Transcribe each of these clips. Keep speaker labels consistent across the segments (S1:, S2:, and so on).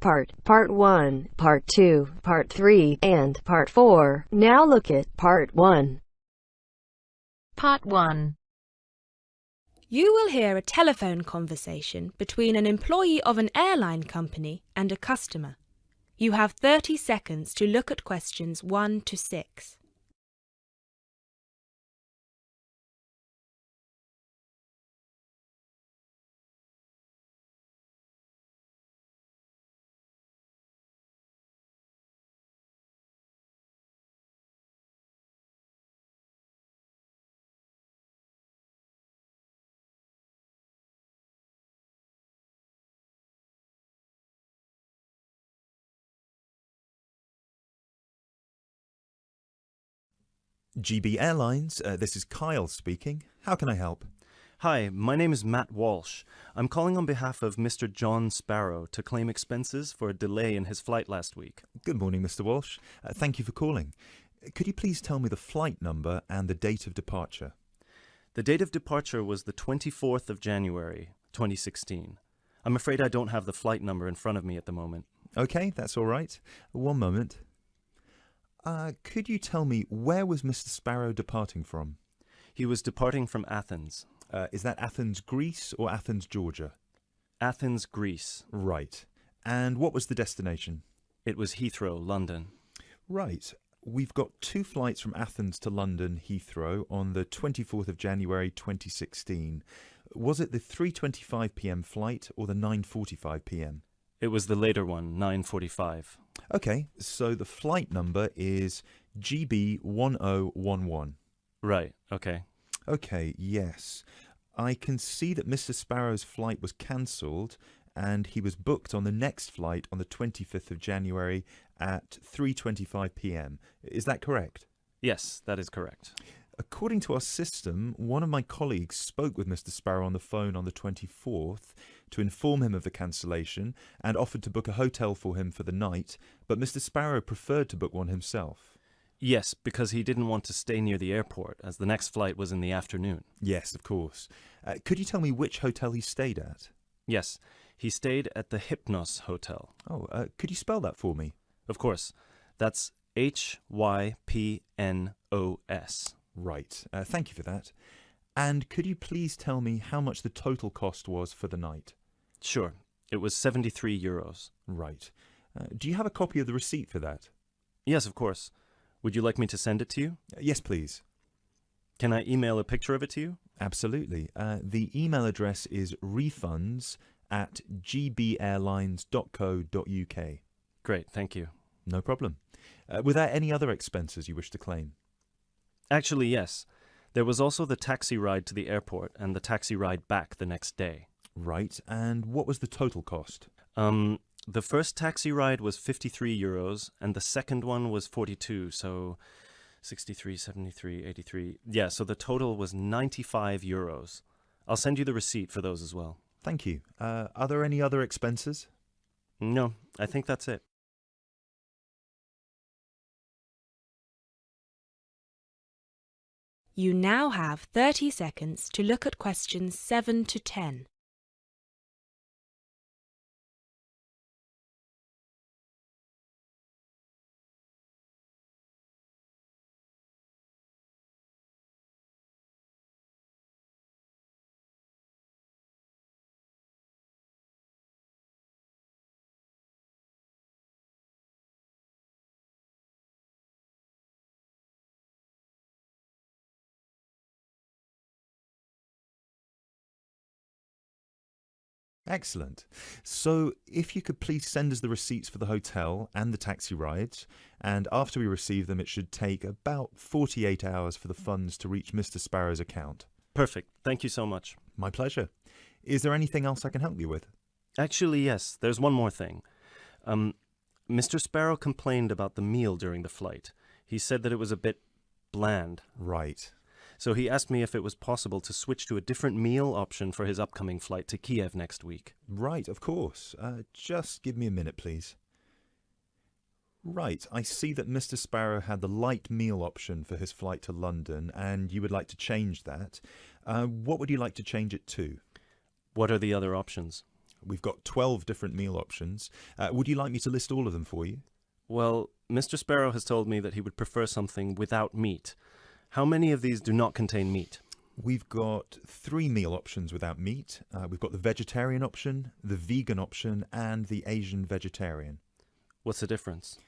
S1: part, Part 1, Part 2, Part 3, and Part 4. Now look at Part 1.
S2: Part 1.
S3: You will hear a telephone conversation between an employee of an airline company and a customer. You have 30 seconds to look at questions 1 to 6.
S4: GB Airlines, this is Kyle speaking. How can I help?
S5: Hi, my name is Matt Walsh. I'm calling on behalf of Mr. John Sparrow to claim expenses for a delay in his flight last week.
S4: Good morning, Mr. Walsh. Thank you for calling. Could you please tell me the flight number and the date of departure?
S5: The date of departure was the 24th of January, 2016. I'm afraid I don't have the flight number in front of me at the moment.
S4: Okay, that's all right. One moment. Could you tell me where was Mr. Sparrow departing from?
S5: He was departing from Athens.
S4: Is that Athens, Greece or Athens, Georgia?
S5: Athens, Greece.
S4: Right. And what was the destination?
S5: It was Heathrow, London.
S4: Right. We've got 2 flights from Athens to London, Heathrow, on the 24th of January 2016. Was it the 3:25 p.m. flight or the 9:45 p.m.?
S5: It was the later one, 9:45.
S4: Okay, so the flight number is GB1011.
S5: Right, okay.
S4: Okay, yes. I can see that Mr. Sparrow's flight was cancelled and he was booked on the next flight on the 25th of January at 3:25 p.m. Is that correct?
S5: Yes, that is correct.
S4: According to our system, one of my colleagues spoke with Mr. Sparrow on the phone on the 24th to inform him of the cancellation and offered to book a hotel for him for the night, but Mr. Sparrow preferred to book one himself.
S5: Yes, because he didn't want to stay near the airport, as the next flight was in the afternoon.
S4: Yes, of course. Could you tell me which hotel he stayed at?
S5: Yes, he stayed at the Hypnos Hotel.
S4: Oh, could you spell that for me?
S5: Of course. That's Hypnos.
S4: Right. Thank you for that. And could you please tell me how much the total cost was for the night?
S5: Sure. It was €73.
S4: Right. Do you have a copy of the receipt for that?
S5: Yes, of course. Would you like me to send it to you?
S4: Yes, please.
S5: Can I email a picture of it to you?
S4: Absolutely. The email address is refunds@gbairlines.co.uk.
S5: Great, thank you.
S4: No problem. Were there any other expenses you wish to claim?
S5: Actually, yes. There was also the taxi ride to the airport and the taxi ride back the next day.
S4: Right. And what was the total cost?
S5: The first taxi ride was €53 and the second one was 42, so 63, 73, 83. Yeah, so the total was €95. I'll send you the receipt for those as well.
S4: Thank you. Are there any other expenses?
S5: No, I think that's it.
S3: You now have 30 seconds to look at questions 7 to 10.
S4: Excellent. So if you could please send us the receipts for the hotel and the taxi rides, and after we receive them it should take about 48 hours for the funds to reach Mr. Sparrow's account.
S5: Perfect. Thank you so much.
S4: My pleasure. Is there anything else I can help you with?
S5: Actually, yes. There's one more thing. Mr. Sparrow complained about the meal during the flight. He said that it was a bit bland.
S4: Right.
S5: So he asked me if it was possible to switch to a different meal option for his upcoming flight to Kiev next week.
S4: Right, of course. Just give me a minute, please. Right, I see that Mr. Sparrow had the light meal option for his flight to London, and you would like to change that. What would you like to change it to?
S5: What are the other options?
S4: We've got 12 different meal options. Would you like me to list all of them for you?
S5: Well, Mr. Sparrow has told me that he would prefer something without meat. How many of these do not contain meat?
S4: We've got 3 meal options without meat. We've got the vegetarian option, the vegan option, and the Asian vegetarian.
S5: What's the difference?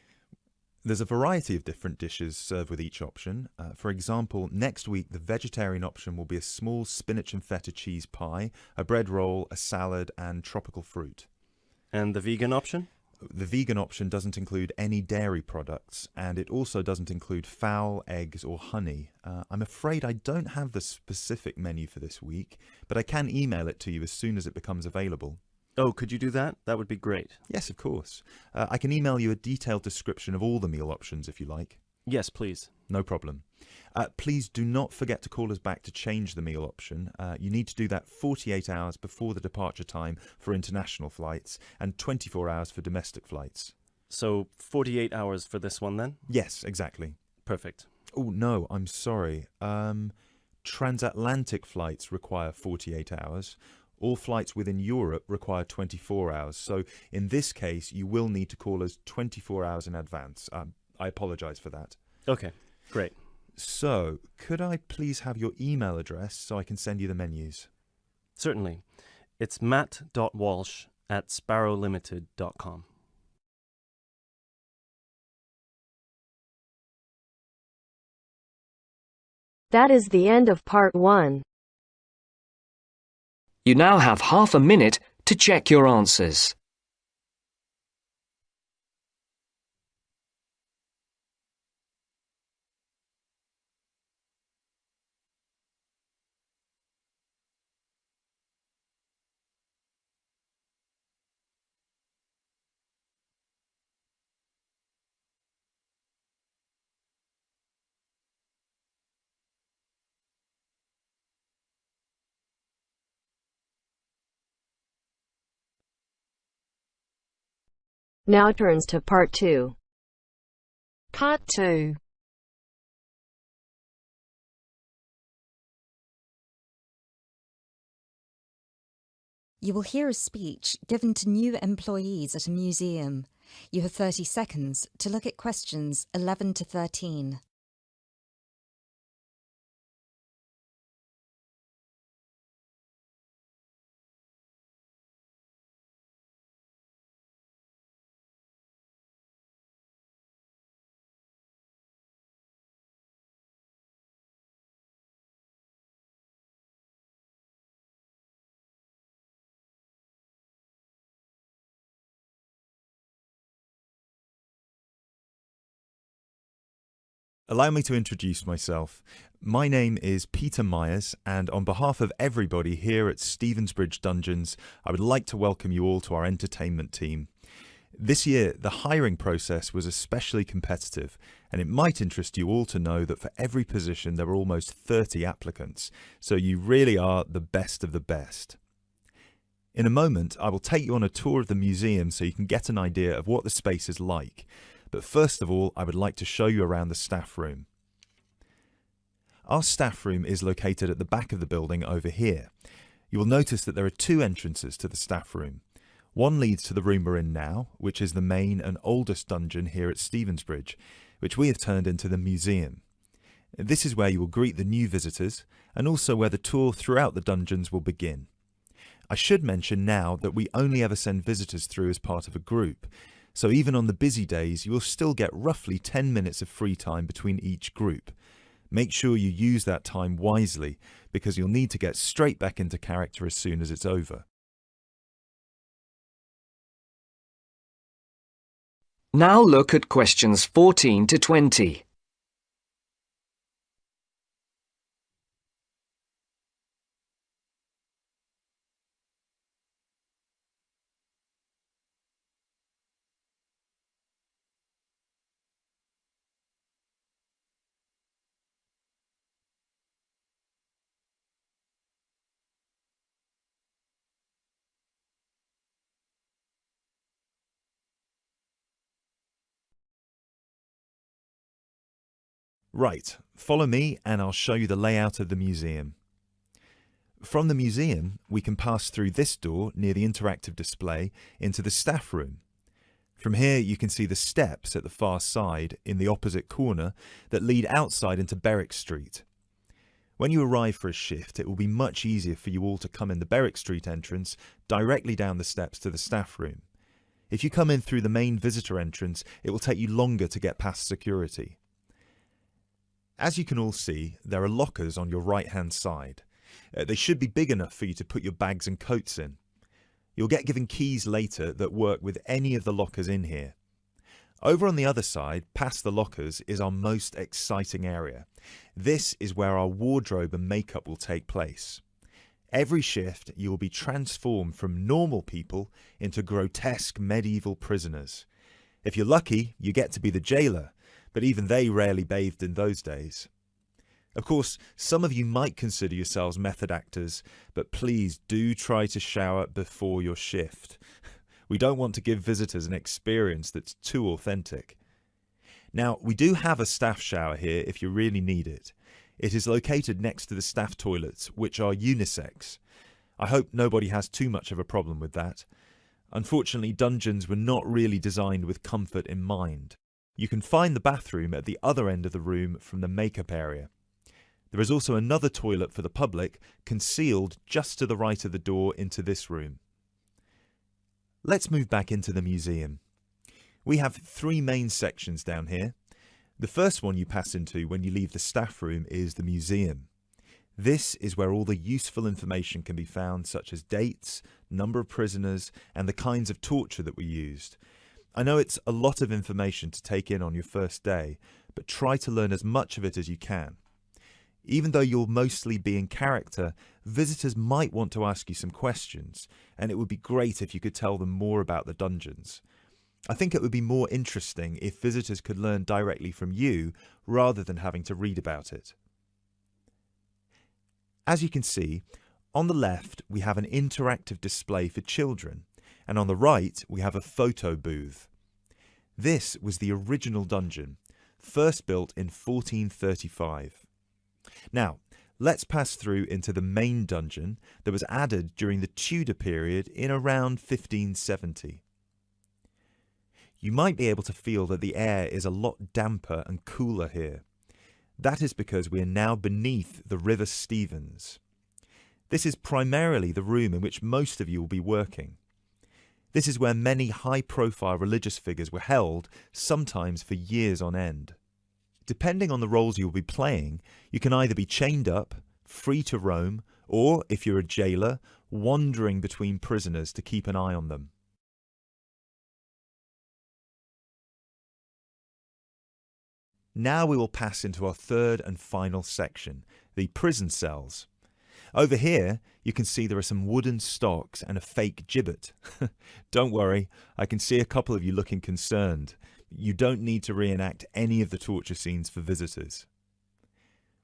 S4: There's a variety of different dishes served with each option. For example, next week the vegetarian option will be a small spinach and feta cheese pie, a bread roll, a salad, and tropical fruit.
S5: And the vegan option?
S4: The vegan option doesn't include any dairy products, and it also doesn't include fowl, eggs, or honey. I'm afraid I don't have the specific menu for this week, but I can email it to you as soon as it becomes available.
S5: Oh, could you do that? That would be great.
S4: Yes, of course. I can email you a detailed description of all the meal options if you like.
S5: Yes, please.
S4: No problem. Please do not forget to call us back to change the meal option. You need to do that 48 hours before the departure time for international flights and 24 hours for domestic flights.
S5: So 48 hours for this one then?
S4: Yes, exactly.
S5: Perfect.
S4: Oh, no, I'm sorry. Transatlantic flights require 48 hours. All flights within Europe require 24 hours. So in this case, you will need to call us 24 hours in advance. I apologise for that.
S5: Okay, great.
S4: So, could I please have your email address so I can send you the menus?
S5: Certainly. It's matt.walsh@sparrowlimited.com.
S1: That is the end of part 1.
S6: You now have half a minute to check your answers.
S1: Now turns to part 2.
S2: Part 2.
S7: You will hear a speech given to new employees at a museum. You have 30 seconds to look at questions 11 to 13.
S4: Allow me to introduce myself. My name is Peter Myers, and on behalf of everybody here at Stevensbridge Dungeons, I would like to welcome you all to our entertainment team. This year, the hiring process was especially competitive, and it might interest you all to know that for every position there were almost 30 applicants, so you really are the best of the best. In a moment, I will take you on a tour of the museum so you can get an idea of what the space is like. But first of all, I would like to show you around the staff room. Our staff room is located at the back of the building over here. You will notice that there are 2 entrances to the staff room. One leads to the room we're in now, which is the main and oldest dungeon here at Stevensbridge, which we have turned into the museum. This is where you will greet the new visitors, and also where the tour throughout the dungeons will begin. I should mention now that we only ever send visitors through as part of a group, so even on the busy days you will still get roughly 10 minutes of free time between each group. Make sure you use that time wisely, because you'll need to get straight back into character as soon as it's over.
S6: Now look at questions 14 to 20.
S4: Right, follow me and I'll show you the layout of the museum. From the museum, we can pass through this door near the interactive display into the staff room. From here, you can see the steps at the far side in the opposite corner that lead outside into Berwick Street. When you arrive for a shift, it will be much easier for you all to come in the Berwick Street entrance directly down the steps to the staff room. If you come in through the main visitor entrance, it will take you longer to get past security. As you can all see, there are lockers on your right-hand side. They should be big enough for you to put your bags and coats in. You'll get given keys later that work with any of the lockers in here. Over on the other side, past the lockers, is our most exciting area. This is where our wardrobe and makeup will take place. Every shift, you will be transformed from normal people into grotesque medieval prisoners. If you're lucky, you get to be the jailer, but even they rarely bathed in those days. Of course, some of you might consider yourselves method actors, but please do try to shower before your shift. We don't want to give visitors an experience that's too authentic. Now, we do have a staff shower here if you really need it. It is located next to the staff toilets, which are unisex. I hope nobody has too much of a problem with that. Unfortunately, dungeons were not really designed with comfort in mind. You can find the bathroom at the other end of the room from the makeup area. There is also another toilet for the public, concealed just to the right of the door into this room. Let's move back into the museum. We have 3 main sections down here. The first one you pass into when you leave the staff room is the museum. This is where all the useful information can be found, such as dates, number of prisoners, and the kinds of torture that were used. I know it's a lot of information to take in on your first day, but try to learn as much of it as you can. Even though you'll mostly be in character, visitors might want to ask you some questions, and it would be great if you could tell them more about the dungeons. I think it would be more interesting if visitors could learn directly from you rather than having to read about it. As you can see, on the left we have an interactive display for children, and on the right we have a photo booth. This was the original dungeon, first built in 1435. Now, let's pass through into the main dungeon that was added during the Tudor period in around 1570. You might be able to feel that the air is a lot damper and cooler here. That is because we are now beneath the River Stevens. This is primarily the room in which most of you will be working. This is where many high-profile religious figures were held, sometimes for years on end. Depending on the roles you'll be playing, you can either be chained up, free to roam, or, if you're a jailer, wandering between prisoners to keep an eye on them. Now we will pass into our third and final section, the prison cells. Over here, you can see there are some wooden stocks and a fake gibbet. Don't worry, I can see a couple of you looking concerned. You don't need to reenact any of the torture scenes for visitors.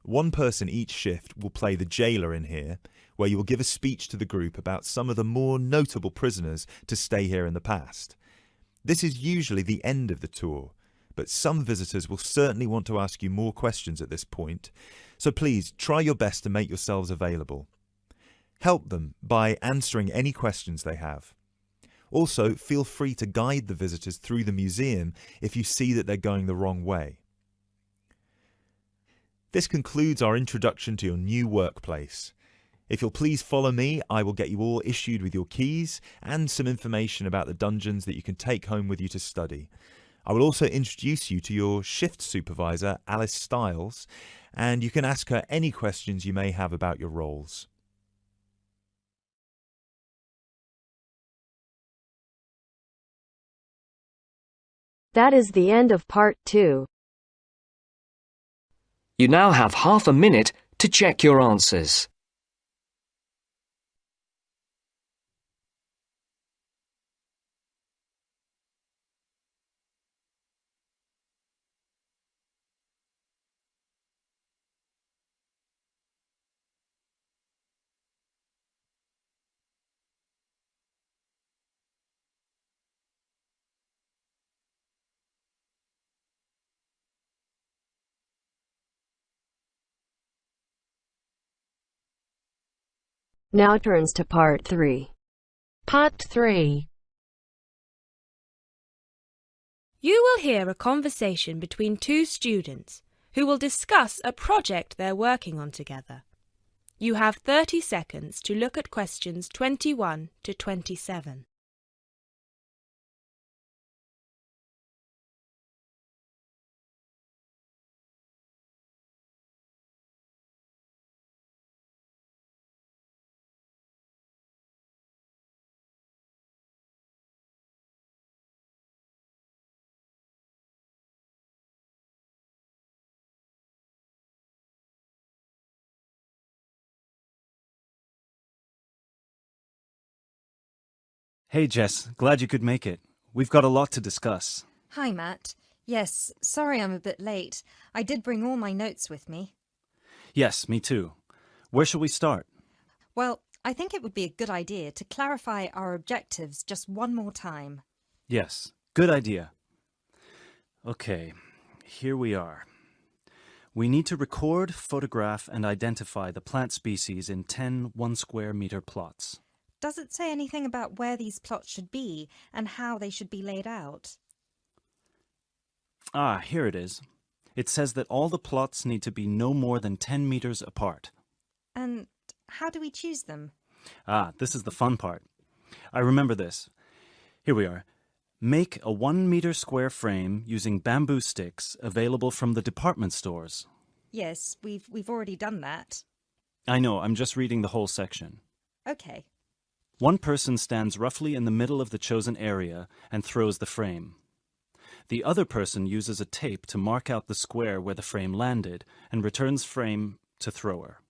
S4: One person each shift will play the jailer in here, where you will give a speech to the group about some of the more notable prisoners to stay here in the past. This is usually the end of the tour, but some visitors will certainly want to ask you more questions at this point, so please try your best to make yourselves available. Help them by answering any questions they have. Also, feel free to guide the visitors through the museum if you see that they're going the wrong way. This concludes our introduction to your new workplace. If you'll please follow me, I will get you all issued with your keys and some information about the dungeons that you can take home with you to study. I will also introduce you to your shift supervisor, Alice Stiles, and you can ask her any questions you may have about your roles.
S1: That is the end of part 2.
S6: You now have half a minute to check your answers.
S1: Now turns to Part 3.
S2: Part 3.
S3: You will hear a conversation between two students who will discuss a project they're working on together. You have 30 seconds to look at questions 21 to 27.
S5: Hey Jess, glad you could make it. We've got a lot to discuss.
S7: Hi, Matt. Yes, sorry I'm a bit late. I did bring all my notes with me.
S5: Yes, me too. Where shall we start?
S7: Well, I think it would be a good idea to clarify our objectives just one more time.
S5: Yes, good idea. Okay, here we are. We need to record, photograph, and identify the plant species in 10 1-square-meter plots.
S7: Does it say anything about where these plots should be and how they should be laid out?
S5: Ah, here it is. It says that all the plots need to be no more than 10 meters apart.
S7: And how do we choose them?
S5: Ah, this is the fun part. I remember this. Here we are. Make a 1-meter square frame using bamboo sticks available from the department stores.
S7: Yes, we've already done that.
S5: I know, I'm just reading the whole section.
S7: Okay.
S5: One person stands roughly in the middle of the chosen area and throws the frame. The other person uses a tape to mark out the square where the frame landed and returns frame to thrower.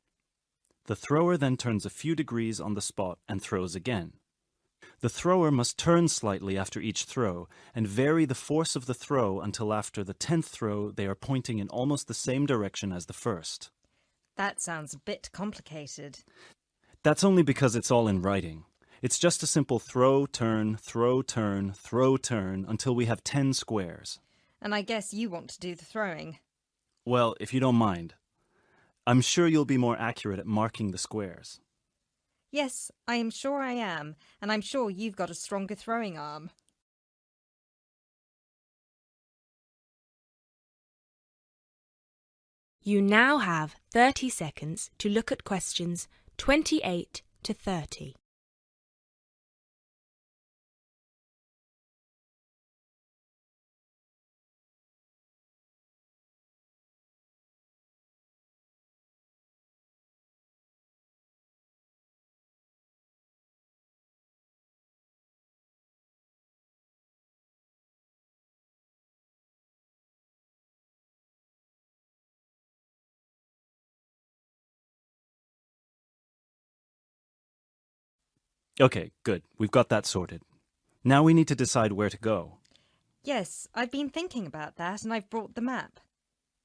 S5: The thrower then turns a few degrees on the spot and throws again. The thrower must turn slightly after each throw and vary the force of the throw until after the 10th throw they are pointing in almost the same direction as the first.
S7: That sounds a bit complicated.
S5: That's only because it's all in writing. It's just a simple throw, turn, throw, turn, throw, turn until we have 10 squares.
S7: And I guess you want to do the throwing.
S5: Well, if you don't mind. I'm sure you'll be more accurate at marking the squares.
S7: Yes, I am sure I am, and I'm sure you've got a stronger throwing arm.
S3: You now have 30 seconds to look at questions 28 to 30.
S5: Okay, good. We've got that sorted. Now we need to decide where to go.
S7: Yes, I've been thinking about that and I've brought the map.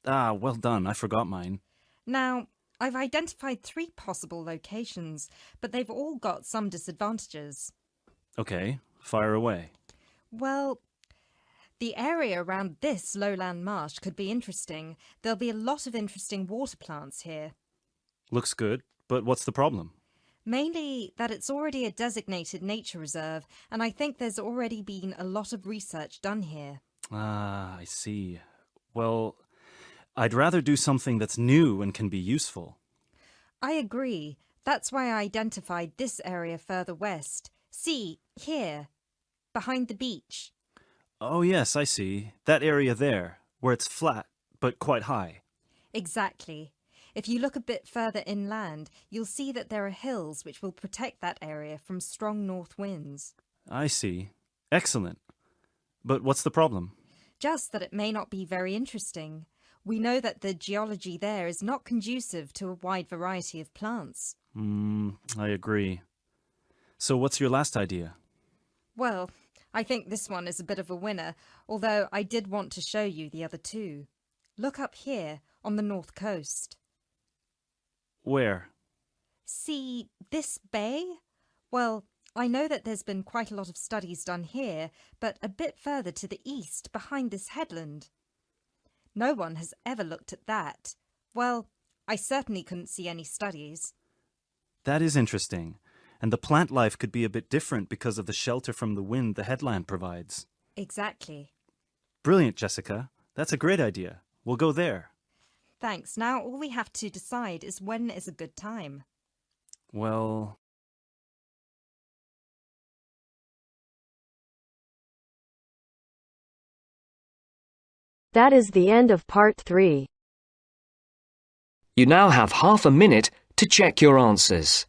S5: Ah, well done. I forgot mine.
S7: Now, I've identified 3 possible locations, but they've all got some disadvantages.
S5: Okay, fire away.
S7: Well, the area around this lowland marsh could be interesting. There'll be a lot of interesting water plants here.
S5: Looks good, but what's the problem?
S7: Mainly that it's already a designated nature reserve, and I think there's already been a lot of research done here.
S5: Ah, I see. Well, I'd rather do something that's new and can be useful.
S7: I agree. That's why I identified this area further west. See, here, behind the beach.
S5: Oh yes, I see. That area there, where it's flat, but quite high.
S7: Exactly. If you look a bit further inland, you'll see that there are hills which will protect that area from strong north winds.
S5: I see. Excellent. But what's the problem?
S7: Just that it may not be very interesting. We know that the geology there is not conducive to a wide variety of plants.
S5: I agree. So what's your last idea?
S7: Well, I think this one is a bit of a winner, although I did want to show you the other 2. Look up here, on the north coast.
S5: Where?
S7: See this bay? Well, I know that there's been quite a lot of studies done here, but a bit further to the east, behind this headland. No one has ever looked at that. Well, I certainly couldn't see any studies.
S5: That is interesting. And the plant life could be a bit different because of the shelter from the wind the headland provides.
S7: Exactly.
S5: Brilliant, Jessica. That's a great idea. We'll go there.
S7: Thanks. Now all we have to decide is when is a good time.
S5: Well,
S1: That is the end of part 3.
S6: You now have half a minute to check your answers.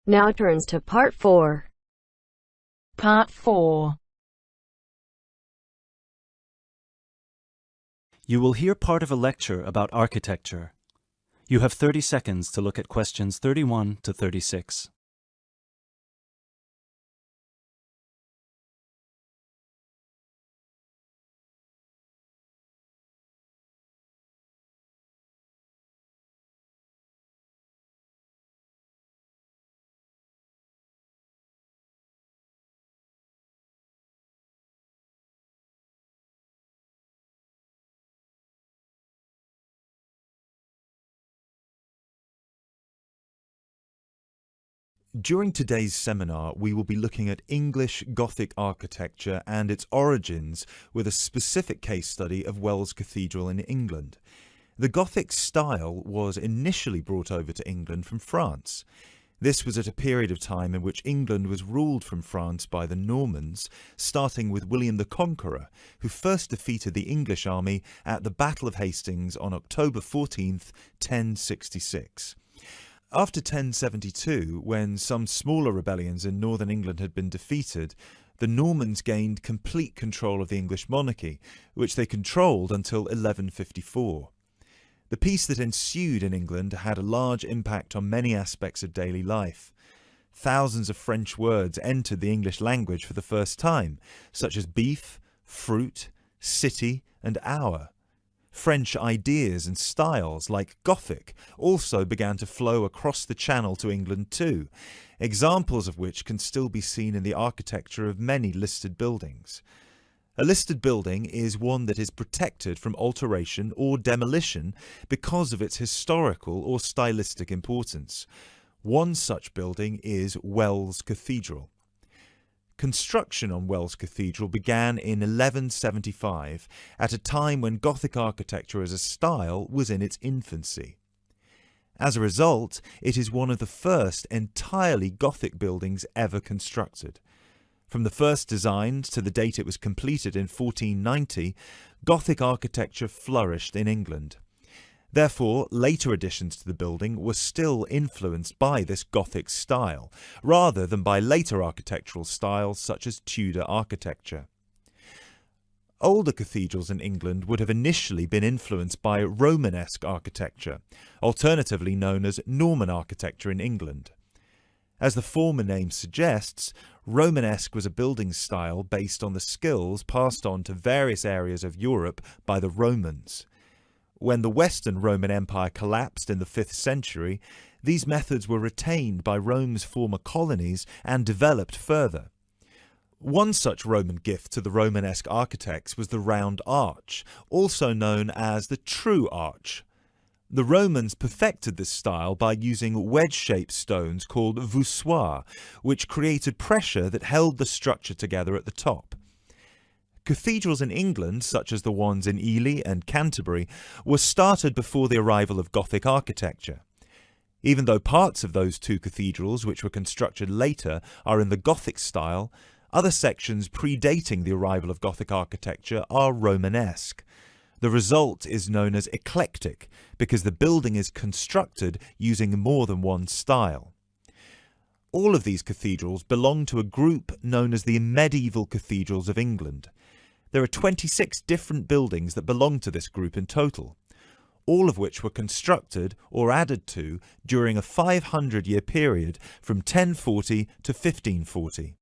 S1: Now turns to part 4.
S2: Part 4.
S5: you will hear part of a lecture about architecture. You have 30 seconds to look at questions 31 to 36.
S4: During today's seminar, we will be looking at English Gothic architecture and its origins with a specific case study of Wells Cathedral in England. The Gothic style was initially brought over to England from France. This was at a period of time in which England was ruled from France by the Normans, starting with William the Conqueror, who first defeated the English army at the Battle of Hastings on October 14th, 1066. After 1072, when some smaller rebellions in northern England had been defeated, the Normans gained complete control of the English monarchy, which they controlled until 1154. The peace that ensued in England had a large impact on many aspects of daily life. Thousands of French words entered the English language for the first time, such as beef, fruit, city, and hour. French ideas and styles, like Gothic, also began to flow across the Channel to England too, examples of which can still be seen in the architecture of many listed buildings. A listed building is one that is protected from alteration or demolition because of its historical or stylistic importance. One such building is Wells Cathedral. Construction on Wells Cathedral began in 1175, at a time when Gothic architecture as a style was in its infancy. As a result, it is one of the first entirely Gothic buildings ever constructed. From the first designs to the date it was completed in 1490, Gothic architecture flourished in England. Therefore, later additions to the building were still influenced by this Gothic style, rather than by later architectural styles such as Tudor architecture. Older cathedrals in England would have initially been influenced by Romanesque architecture, alternatively known as Norman architecture in England. As the former name suggests, Romanesque was a building style based on the skills passed on to various areas of Europe by the Romans. When the Western Roman Empire collapsed in the 5th century, these methods were retained by Rome's former colonies and developed further. One such Roman gift to the Romanesque architects was the round arch, also known as the true arch. The Romans perfected this style by using wedge-shaped stones called voussoirs, which created pressure that held the structure together at the top. Cathedrals in England, such as the ones in Ely and Canterbury, were started before the arrival of Gothic architecture. Even though parts of those two cathedrals, which were constructed later, are in the Gothic style, other sections predating the arrival of Gothic architecture are Romanesque. The result is known as eclectic, because the building is constructed using more than one style. All of these cathedrals belong to a group known as the medieval cathedrals of England. There are 26 different buildings that belong to this group in total. all of which were constructed or added to during a 500-year period from 1040 to 1540.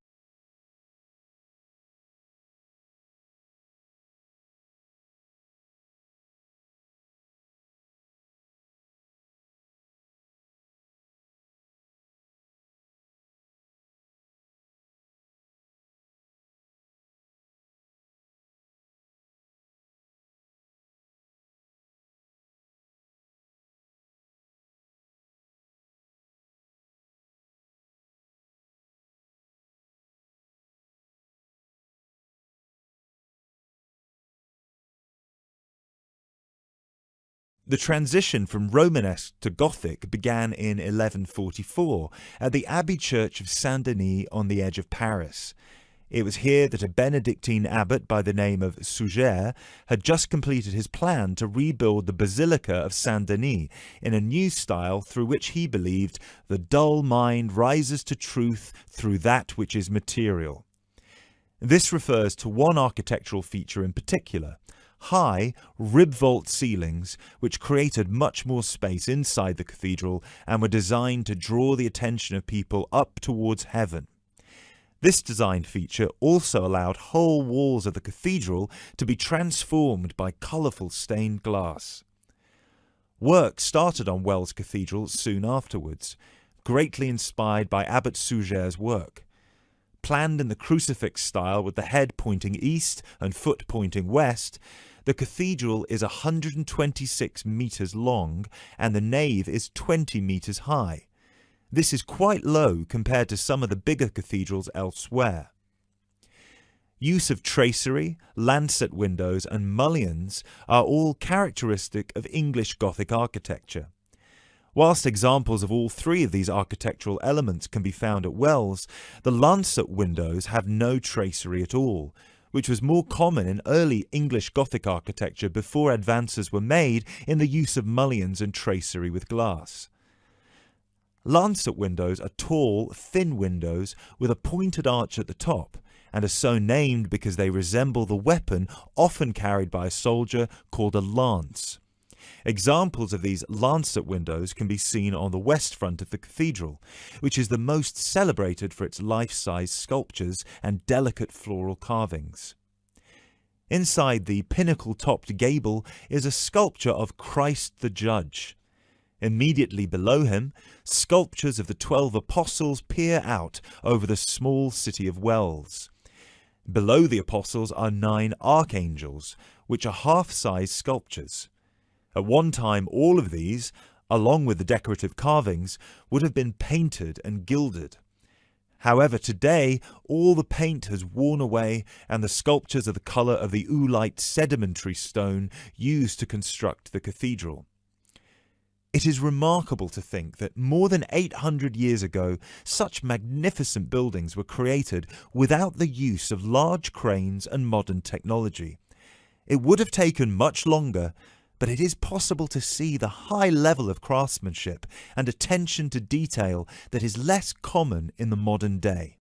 S4: The transition from Romanesque to Gothic began in 1144 at the Abbey Church of Saint-Denis on the edge of Paris. It was here that a Benedictine abbot by the name of Suger had just completed his plan to rebuild the Basilica of Saint-Denis in a new style through which he believed the dull mind rises to truth through that which is material. This refers to one architectural feature in particular: high, rib-vault ceilings which created much more space inside the cathedral and were designed to draw the attention of people up towards heaven. This design feature also allowed whole walls of the cathedral to be transformed by colourful stained glass. Work started on Wells Cathedral soon afterwards, greatly inspired by Abbot Suger's work. Planned in the crucifix style with the head pointing east and foot pointing west, the cathedral is 126 metres long and the nave is 20 metres high. This is quite low compared to some of the bigger cathedrals elsewhere. Use of tracery, lancet windows and mullions are all characteristic of English Gothic architecture. Whilst examples of all three of these architectural elements can be found at Wells, the lancet windows have no tracery at all, which was more common in early English Gothic architecture before advances were made in the use of mullions and tracery with glass. Lancet windows are tall, thin windows with a pointed arch at the top, and are so named because they resemble the weapon often carried by a soldier called a lance. Examples of these lancet windows can be seen on the west front of the cathedral, which is the most celebrated for its life-size sculptures and delicate floral carvings. Inside the pinnacle-topped gable is a sculpture of Christ the Judge. Immediately below him, sculptures of the 12 apostles peer out over the small city of Wells. Below the apostles are 9 archangels, which are half-size sculptures. At one time, all of these, along with the decorative carvings, would have been painted and gilded. However, today, all the paint has worn away and the sculptures are the colour of the oolite sedimentary stone used to construct the cathedral. It is remarkable to think that more than 800 years ago, such magnificent buildings were created without the use of large cranes and modern technology. It would have taken much longer, but it is possible to see the high level of craftsmanship and attention to detail that is less common in the modern day.